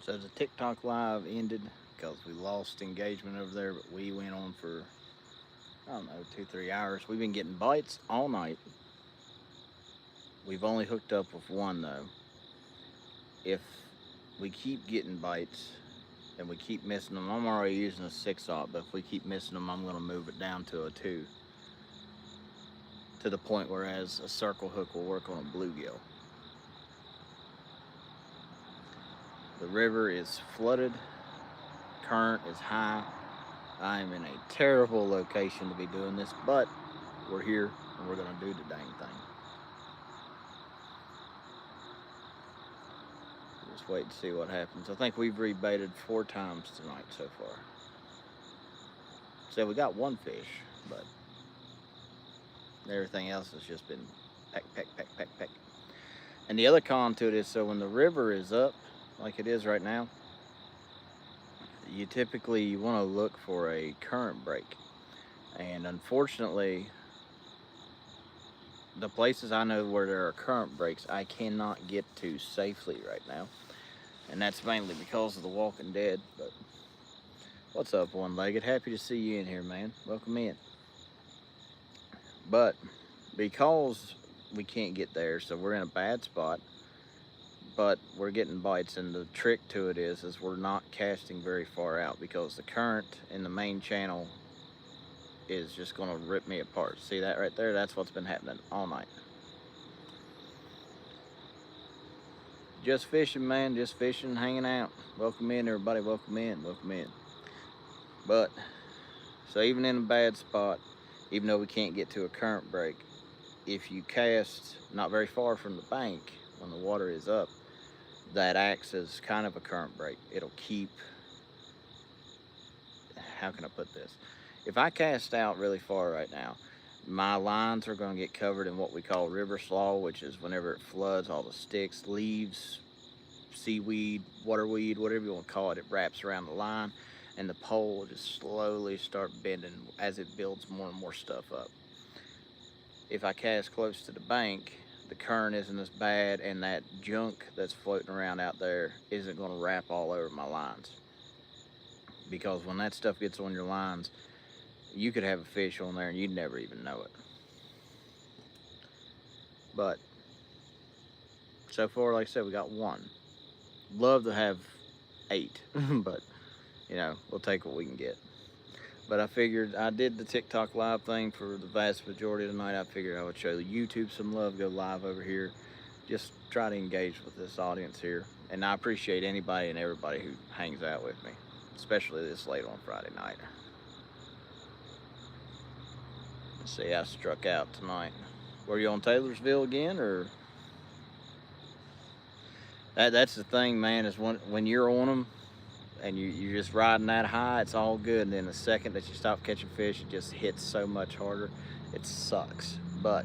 So the TikTok live ended because we lost engagement over there, but we went on for, I don't know, 2, 3 hours. We've been getting bites all night. We've only hooked up with one though. If we keep getting bites and we keep missing them, I'm already using a 6-aught, but if we keep missing them, I'm going to move it down to a 2 to the point whereas a circle hook will work on a bluegill. The river is flooded, current is high. I am in a terrible location to be doing this, but we're here and we're going to do the dang thing. Just wait and see what happens. I think we've rebaited 4 times tonight so far. So we got one fish, but everything else has just been peck, peck, peck, peck, peck. And the other con to it is, so when the river is up, like it is right now, you want to look for a current break. And unfortunately, the places I know where there are current breaks, I cannot get to safely right now. And that's mainly because of the Walking Dead. But what's up, One-Legged? Happy to see you in here, man. Welcome in. But because we can't get there, so we're in a bad spot, but we're getting bites. And the trick to it is we're not casting very far out because the current in the main channel is just going to rip me apart. See that right there? That's what's been happening all night. Just fishing, man. Just fishing, hanging out. Welcome in, everybody. Welcome in. Welcome in. But, so even in a bad spot, even though we can't get to a current break, if you cast not very far from the bank when the water is up, that acts as kind of a current break. It'll keep, how can I put this? If I cast out really far right now, my lines are going to get covered in what we call river slaw, which is whenever it floods, all the sticks, leaves, seaweed, waterweed, whatever you want to call it, it wraps around the line, and the pole will just slowly start bending as it builds more and more stuff up. If I cast close to the bank, the current isn't as bad, and that junk that's floating around out there isn't going to wrap all over my lines. Because when that stuff gets on your lines, you could have a fish on there and you'd never even know it. But so far, like I said, we got one. Love to have 8, but you know, we'll take what we can get. But I figured I did the TikTok live thing for the vast majority of the night. I figured I would show YouTube some love, go live over here, just try to engage with this audience here. And I appreciate anybody and everybody who hangs out with me, especially this late on Friday night. Let's see, I struck out tonight. Were you on Taylorsville again, or? That's the thing, man, is when you're on them and you're just riding that high, it's all good. And then the second that you stop catching fish, it just hits so much harder. It sucks. But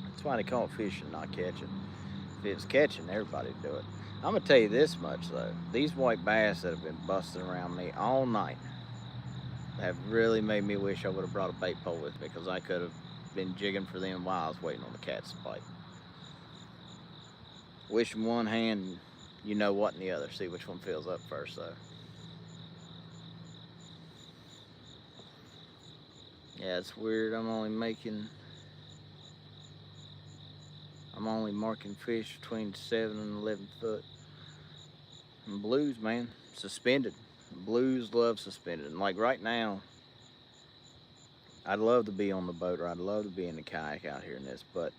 that's why they call it fishing, not catching. If it was catching, everybody'd do it. I'm going to tell you this much, though. These white bass that have been busting around me all night have really made me wish I would have brought a bait pole with me, because I could have been jigging for them while I was waiting on the cats to bite. Wish in one hand, you know what in the other. See which one fills up first, though. Yeah, it's weird. I'm only marking fish between 7 and 11 foot. And blues, man, suspended. Blues love suspended. And like right now, I'd love to be on the boat, or I'd love to be in the kayak out here in this, but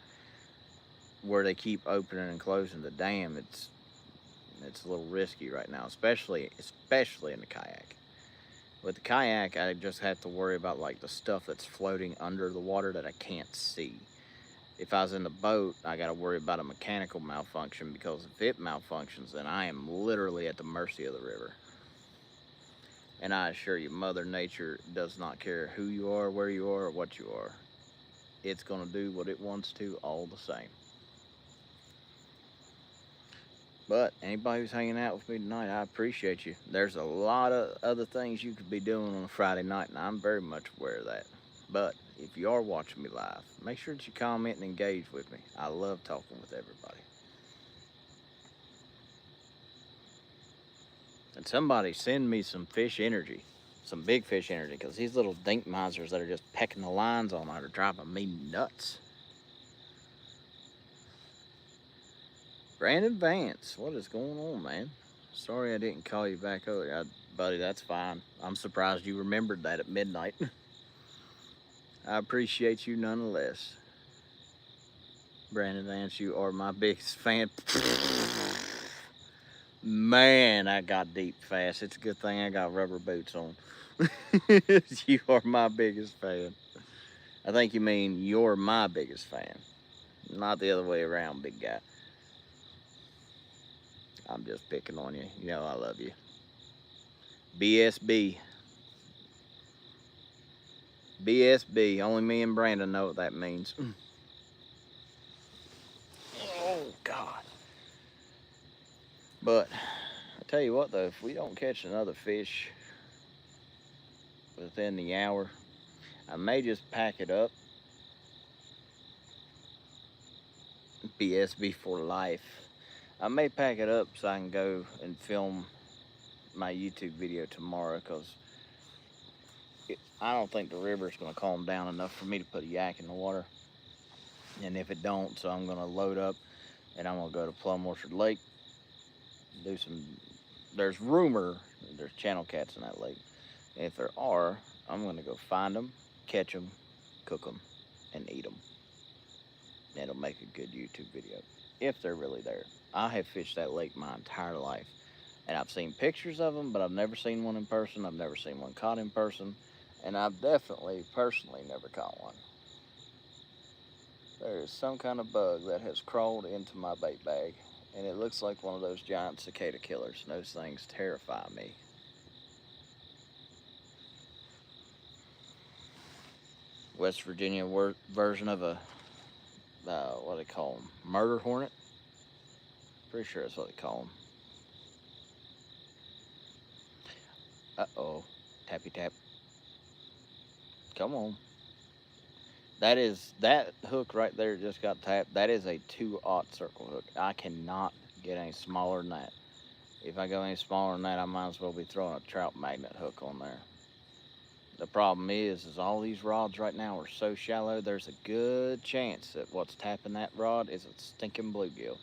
where they keep opening and closing the dam, it's a little risky right now, especially in the kayak. With the kayak, I just have to worry about like the stuff that's floating under the water that I can't see. If I was in the boat, I got to worry about a mechanical malfunction, because if it malfunctions, then I am literally at the mercy of the river. And I assure you, Mother Nature does not care who you are, where you are, or what you are. It's going to do what it wants to all the same. But anybody who's hanging out with me tonight, I appreciate you. There's a lot of other things you could be doing on a Friday night, and I'm very much aware of that. But if you are watching me live, make sure that you comment and engage with me. I love talking with everybody. And somebody send me some fish energy, some big fish energy, because these little dink misers that are just pecking the lines on are driving me nuts. Brandon Vance, what is going on, man? Sorry I didn't call you back earlier, buddy. That's fine. I'm surprised you remembered that at midnight. I appreciate you nonetheless. Brandon Vance, you are my biggest fan. Man, I got deep fast. It's a good thing I got rubber boots on. You are my biggest fan. I think you mean you're my biggest fan, not the other way around, big guy. I'm just picking on you. You know I love you. BSB. BSB. Only me and Brandon know what that means. Oh, God. But I tell you what, though, if we don't catch another fish within the hour, I may just pack it up. BSB for life. I may pack it up so I can go and film my YouTube video tomorrow, because I don't think the river is going to calm down enough for me to put a yak in the water. And if it don't, so I'm going to load up and I'm going to go to Plum Orchard Lake, do some, there's rumor there's channel cats in that lake. And if there are, I'm going to go find them, catch them, cook them, and eat them. And it'll make a good YouTube video, if they're really there. I have fished that lake my entire life, and I've seen pictures of them, but I've never seen one in person. I've never seen one caught in person, and I've definitely, personally, never caught one. There is some kind of bug that has crawled into my bait bag, and it looks like one of those giant cicada killers. Those things terrify me. West Virginia version of a, what do they call them? Murder hornet? Pretty sure that's what they call them. Uh-oh. Tappy tap. Come on. That hook right there just got tapped. That is a 2/0 circle hook. I cannot get any smaller than that. If I go any smaller than that, I might as well be throwing a trout magnet hook on there. The problem is all these rods right now are so shallow, there's a good chance that what's tapping that rod is a stinking bluegill.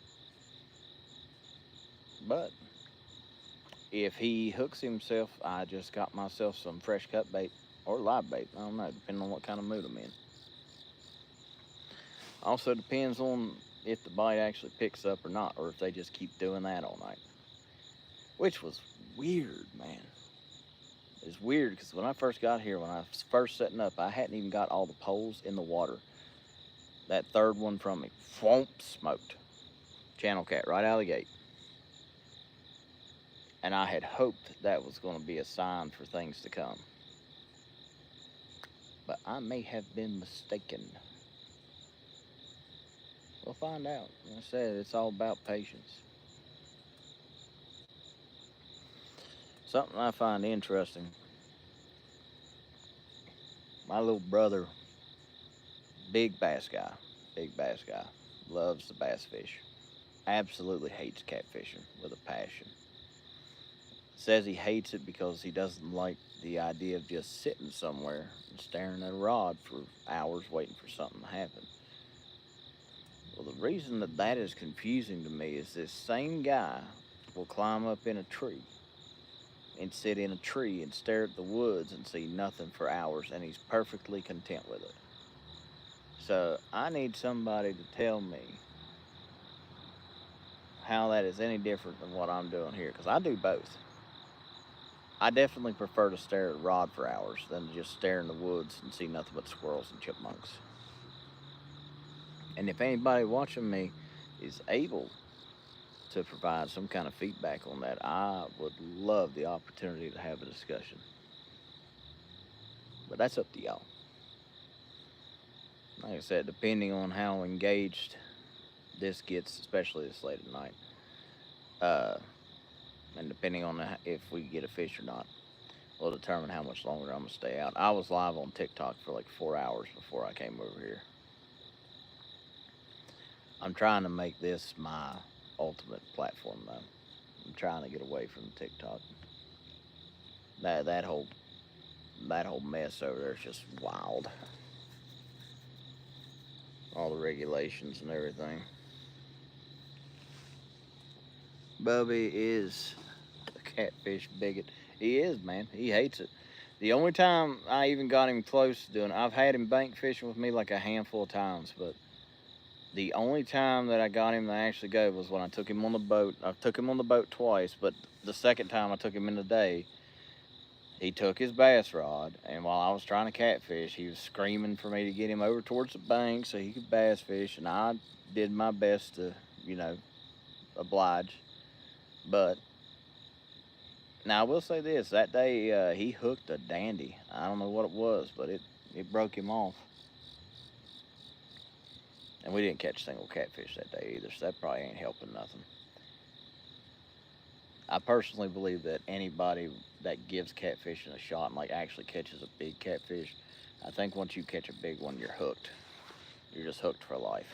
But if he hooks himself, I just got myself some fresh cut bait or live bait. I don't know, depending on what kind of mood I'm in. Also depends on if the bite actually picks up or not, or if they just keep doing that all night. Which was weird, man. It's weird because when I first got here, when I was first setting up, I hadn't even got all the poles in the water. That third one from me, whoomp, smoked. Channel cat right out of the gate. And I had hoped that was going to be a sign for things to come. But I may have been mistaken. We'll find out. Like I said, it's all about patience. Something I find interesting. My little brother, big bass guy, loves the bass fish. Absolutely hates catfishing with a passion. Says he hates it because he doesn't like the idea of just sitting somewhere and staring at a rod for hours waiting for something to happen. Well, the reason that is confusing to me is this same guy will climb up in a tree and sit in a tree and stare at the woods and see nothing for hours, and he's perfectly content with it. So I need somebody to tell me how that is any different than what I'm doing here, because I do both. I definitely prefer to stare at a rod for hours than to just stare in the woods and see nothing but squirrels and chipmunks. And if anybody watching me is able to provide some kind of feedback on that, I would love the opportunity to have a discussion. But that's up to y'all. Like I said, depending on how engaged this gets, especially this late at night, and depending on if we get a fish or not, will determine how much longer I'm going to stay out. I was live on TikTok for like 4 hours before I came over here. I'm trying to make this my ultimate platform, though. I'm trying to get away from TikTok. That whole mess over there is just wild. All the regulations and everything. Bubby is a catfish bigot. He is, man. He hates it. The only time I even got him close to doing it, I've had him bank fishing with me like a handful of times, but the only time that I got him to actually go was when I took him on the boat. I took him on the boat twice, but the second time I took him in the day, he took his bass rod, and while I was trying to catfish, he was screaming for me to get him over towards the bank so he could bass fish, and I did my best to, you know, oblige. But now I will say this: that day he hooked a dandy. I don't know what it was, but it broke him off, and we didn't catch a single catfish that day either. So that probably ain't helping nothing. I personally believe that anybody that gives catfishing a shot and like actually catches a big catfish, I think once you catch a big one, you're hooked. You're just hooked for life.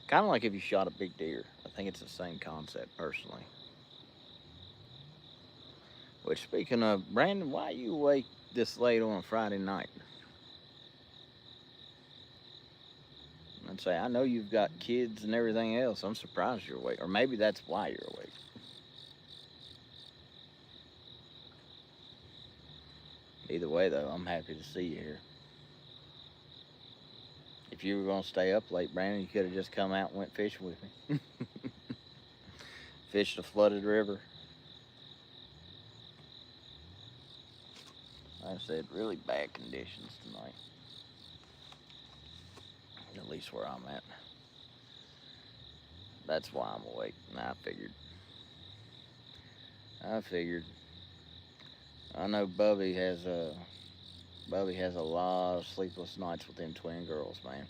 Kind of like if you shot a big deer. I think it's the same concept personally. Which, speaking of, Brandon, why you awake this late on a Friday night? I'd say, I know you've got kids and everything else. I'm surprised you're awake. Or maybe that's why you're awake. Either way, though, I'm happy to see you here. If you were going to stay up late, Brandon, you could have just come out and went fishing with me. Fished a flooded river. Like I said, really bad conditions tonight. At least where I'm at. That's why I'm awake. And I figured. I know Bubby has a lot of sleepless nights with them twin girls, man.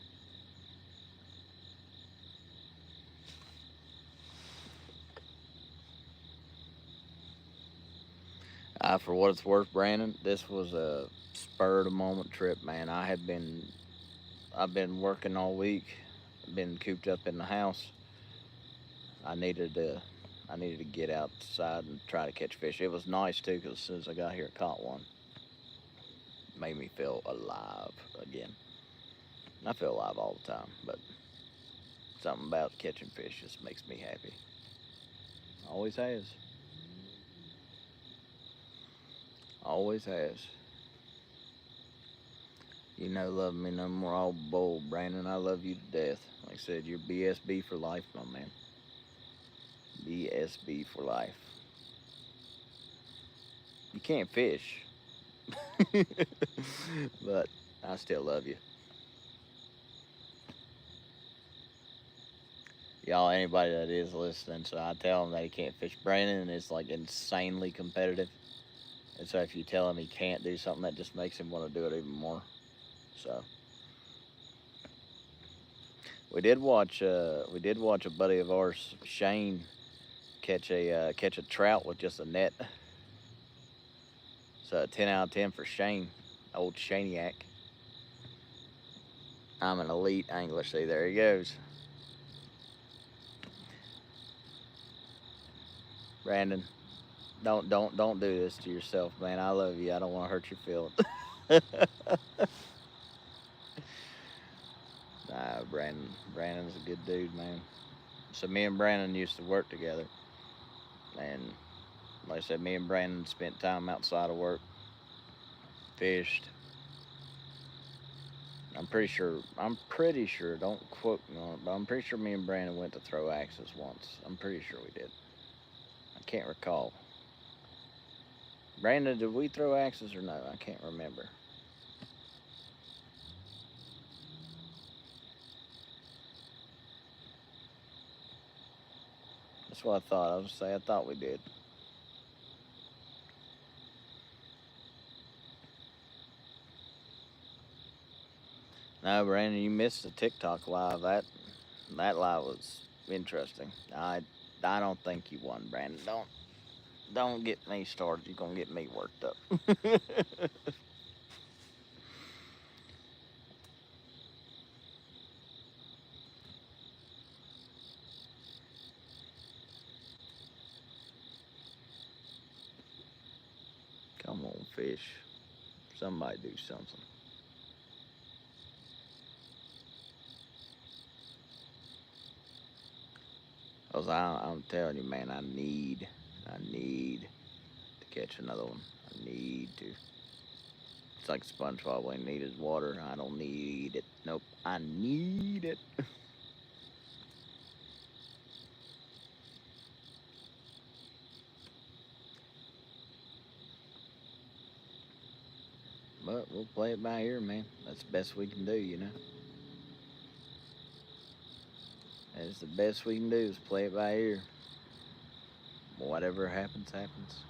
For what it's worth, Brandon, this was a spur of the moment trip, man. I've been working all week, been cooped up in the house. I needed to, I needed to get outside and try to catch fish. It was nice too, because as soon as I got here, I caught one. It made me feel alive again. I feel alive all the time, but something about catching fish just makes me happy. Always has. Always has. You know, love me no more. All bold, Brandon. I love you to death. Like I said, you're BSB for life, my man. BSB for life. You can't fish, but I still love you. Y'all, anybody that is listening, so I tell him that he can't fish. Brandon is like insanely competitive. And so if you tell him he can't do something, that just makes him want to do it even more. So we did watch a buddy of ours, Shane, catch a trout with just a net. So 10 out of 10 for Shane, old Shaniac. I'm an elite angler. See, there he goes. Brandon, don't do this to yourself, man. I love you. I don't want to hurt your feelings. Nah, Brandon's a good dude, man. So me and Brandon used to work together, and like I said, me and Brandon spent time outside of work, fished. I'm pretty sure. Don't quote me on it, but I'm pretty sure me and Brandon went to throw axes once. I'm pretty sure we did. I can't recall. Brandon, did we throw axes or no? I can't remember. That's what I thought. I was say I thought we did. No, Brandon, you missed the TikTok live. That live was interesting. I don't think you won, Brandon. Don't get me started. You're gonna get me worked up. fish. Somebody do something. Cause I'm telling you, man, I need to catch another one. I need to. It's like SpongeBob when he needed water. I don't need it. Nope, I need it. But we'll play it by ear, man. That's the best we can do, you know. That's the best we can do is play it by ear. Whatever happens, happens.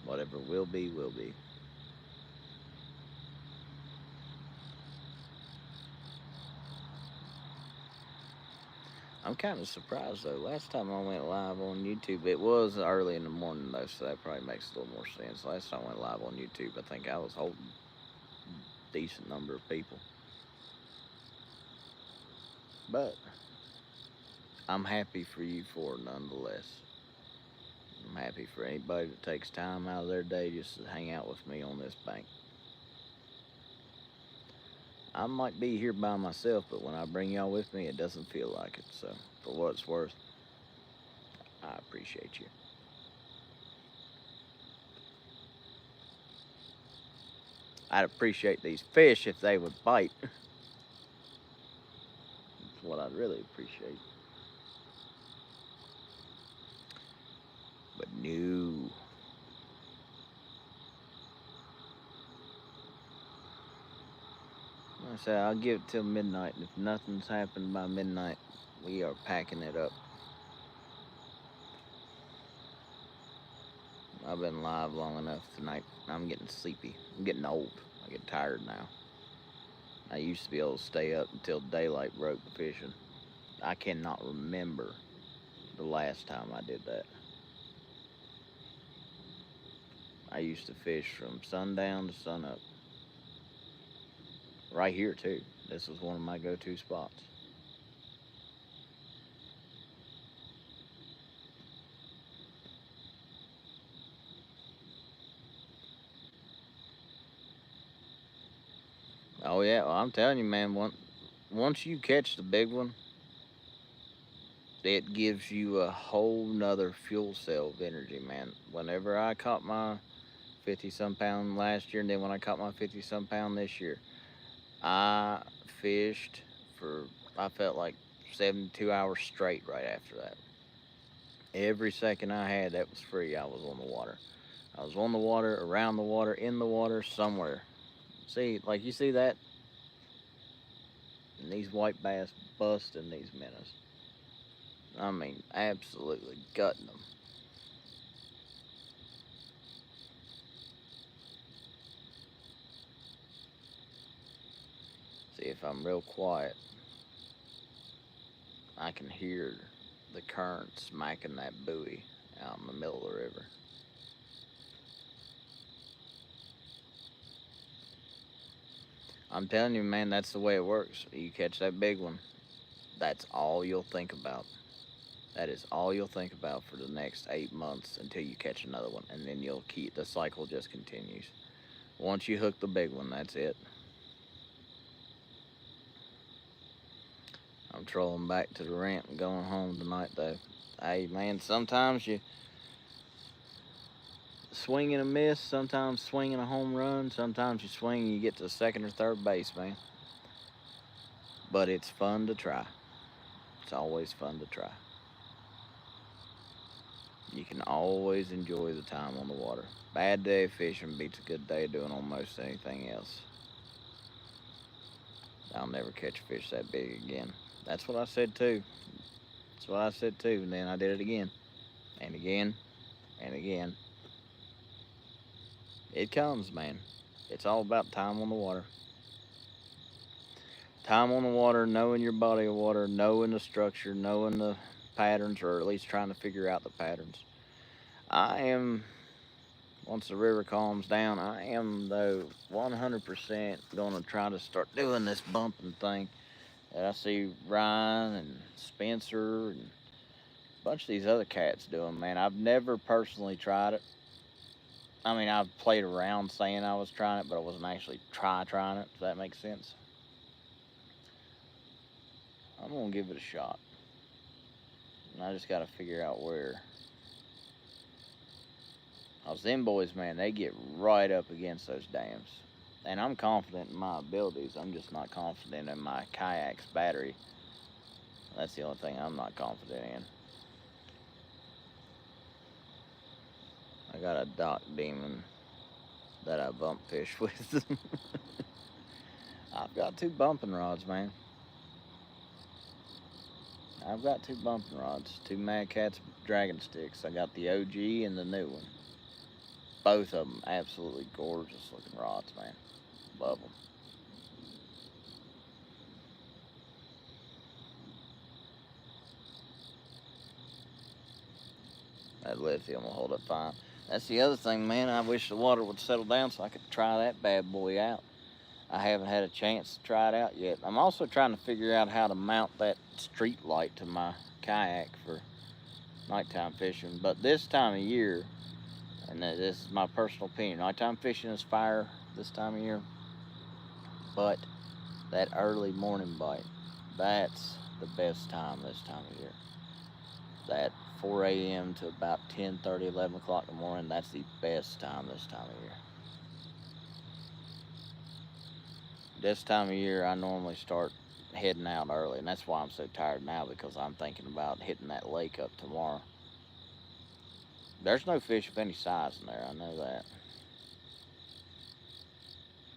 Whatever will be, will be. I'm kind of surprised though. Last time I went live on YouTube, it was early in the morning though, so that probably makes a little more sense. Last time I went live on YouTube, I think I was holding a decent number of people. But I'm happy for you for it nonetheless. I'm happy for anybody that takes time out of their day just to hang out with me on this bank. I might be here by myself, but when I bring y'all with me, it doesn't feel like it. So, for what it's worth, I appreciate you. I'd appreciate these fish if they would bite. That's what I'd really appreciate. But no. Like I said, I'll give it till midnight. If nothing's happened by midnight, we are packing it up. I've been live long enough tonight. I'm getting sleepy. I'm getting old. I get tired now. I used to be able to stay up until daylight broke fishing. I cannot remember the last time I did that. I used to fish from sundown to sunup. Right here, too. This was one of my go-to spots. Oh, yeah. Well, I'm telling you, man, once you catch the big one, it gives you a whole nother fuel cell of energy, man. Whenever I caught my 50 some pound last year, and then when I caught my 50 some pound this year, I fished for, I felt like 72 hours straight right after that. Every second I had that was free, I was on the water. I was on the water, around the water, in the water, somewhere. See, like you see that? And these white bass busting these minnows. I mean, absolutely gutting them. See, if I'm real quiet, I can hear the current smacking that buoy out in the middle of the river. I'm telling you, man, that's the way it works. You catch that big one, that's all you'll think about. That is all you'll think about for the next 8 months until you catch another one, and then you'll keep the cycle just continues. Once you hook the big one, that's it. I'm trolling back to the ramp and going home tonight, though. Hey, man, sometimes you swing and a miss, sometimes swinging a home run, sometimes you swing and you get to second or third base, man. But it's fun to try. It's always fun to try. You can always enjoy the time on the water. Bad day of fishing beats a good day of doing almost anything else. I'll never catch a fish that big again. That's what I said too. That's what I said too. And then I did it again. And again. And again. It comes, man. It's all about time on the water. Time on the water, knowing your body of water, knowing the structure, knowing the patterns, or at least trying to figure out the patterns. I am, once the river calms down, I am, though, 100% going to try to start doing this bumping thing that I see Ryan and Spencer and a bunch of these other cats doing, man. I've never personally tried it. I mean, I played around saying I was trying it, but I wasn't actually trying it. Does that make sense? I'm gonna give it a shot. And I just gotta figure out where. Cause them boys, man, they get right up against those dams. And I'm confident in my abilities. I'm just not confident in my kayak's battery. That's the only thing I'm not confident in. I got a dock demon that I bump fish with. I've got two bumping rods, man. I've got two bumping rods, two Mad Catz dragon sticks. I got the OG and the new one. Both of them absolutely gorgeous looking rods, man. Love them. That lithium will hold up fine. That's the other thing, man. I wish the water would settle down so I could try that bad boy out. I haven't had a chance to try it out yet. I'm also trying to figure out how to mount that street light to my kayak for nighttime fishing. But this time of year, and this is my personal opinion, nighttime fishing is fire this time of year. But that early morning bite, that's the best time this time of year. That 4 a.m. to about 10:30, 11 o'clock in the morning, that's the best time this time of year. This time of year, I normally start heading out early, and that's why I'm so tired now, because I'm thinking about hitting that lake up tomorrow. There's no fish of any size in there, I know that.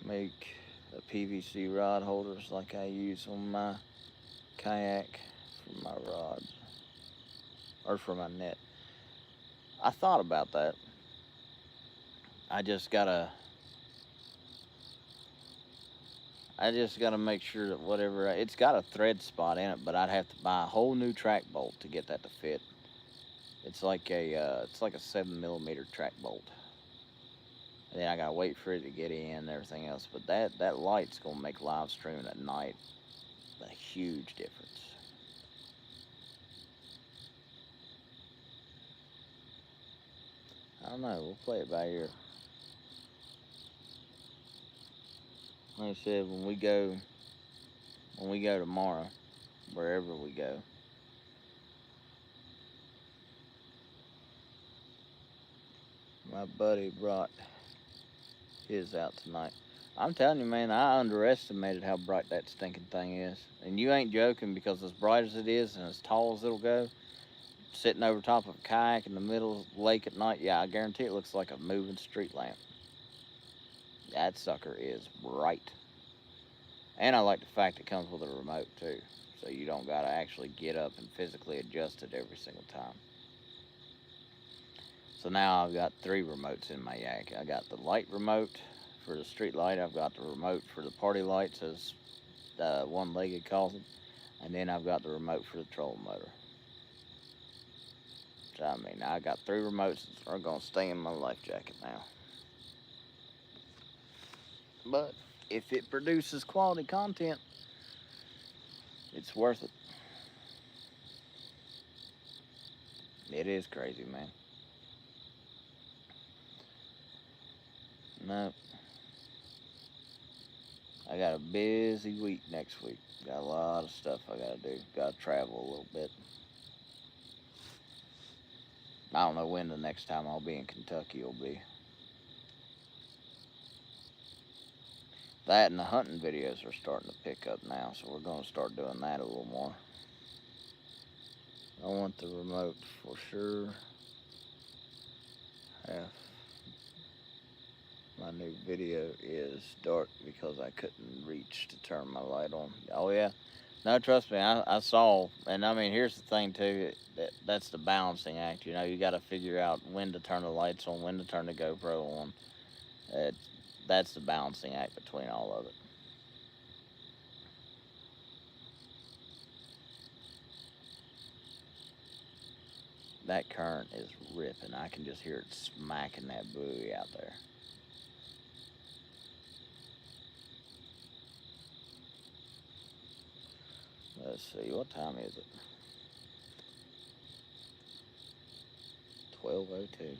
Make the PVC rod holders like I use on my kayak for my rods, or for my net. I thought about that. I just gotta make sure that whatever it's got a thread spot in it, but I'd have to buy a whole new track bolt to get that to fit. It's like a 7 millimeter track bolt, and then I gotta wait for it to get in and everything else. But that light's gonna make live streaming at night a huge difference. I don't know. We'll play it by ear. Like I said, when we go tomorrow, wherever we go, my buddy brought his out tonight. I'm telling you, man, I underestimated how bright that stinking thing is. And you ain't joking, because as bright as it is and as tall as it'll go, sitting over top of a kayak in the middle of the lake at night, yeah, I guarantee it looks like a moving street lamp. That sucker is bright. And I like the fact it comes with a remote too, so you don't gotta actually get up and physically adjust it every single time. So now I've got 3 remotes in my yak. I got the light remote for the street light. I've got the remote for the party lights, as the one-legged calls it, and then I've got the remote for the trolling motor. So I mean, I got 3 remotes that are gonna stay in my life jacket now. But if it produces quality content, it's worth it. It is crazy, man. No. I got a busy week next week. Got a lot of stuff I gotta do. Gotta travel a little bit. I don't know when the next time I'll be in Kentucky will be. That and the hunting videos are starting to pick up now, so we're going to start doing that a little more. I want the remote for sure. Half my new video is dark because I couldn't reach to turn my light on. Oh yeah, no, trust me, I saw, and I mean, here's the thing too, that's the balancing act. You know, you got to figure out when to turn the lights on, when to turn the GoPro on. That's the balancing act between all of it. That current is ripping. I can just hear it smacking that buoy out there. Let's see, what time is it? 12:02.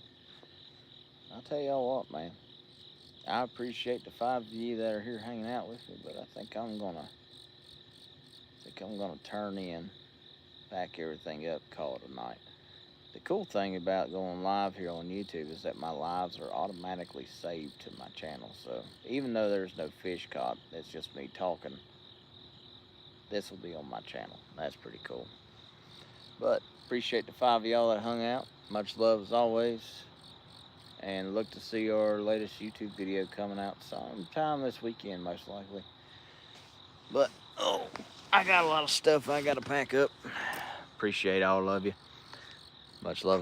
I'll tell y'all what, man. I appreciate the 5 of you that are here hanging out with me, but I think I'm gonna turn in, pack everything up, call it a night. The cool thing about going live here on YouTube is that my lives are automatically saved to my channel. So even though there's no fish caught, it's just me talking, this will be on my channel. That's pretty cool. But appreciate the 5 of y'all that hung out. Much love as always. And look to see our latest YouTube video coming out sometime this weekend, most likely. But, oh, I got a lot of stuff I got to pack up. Appreciate all of you. Much love as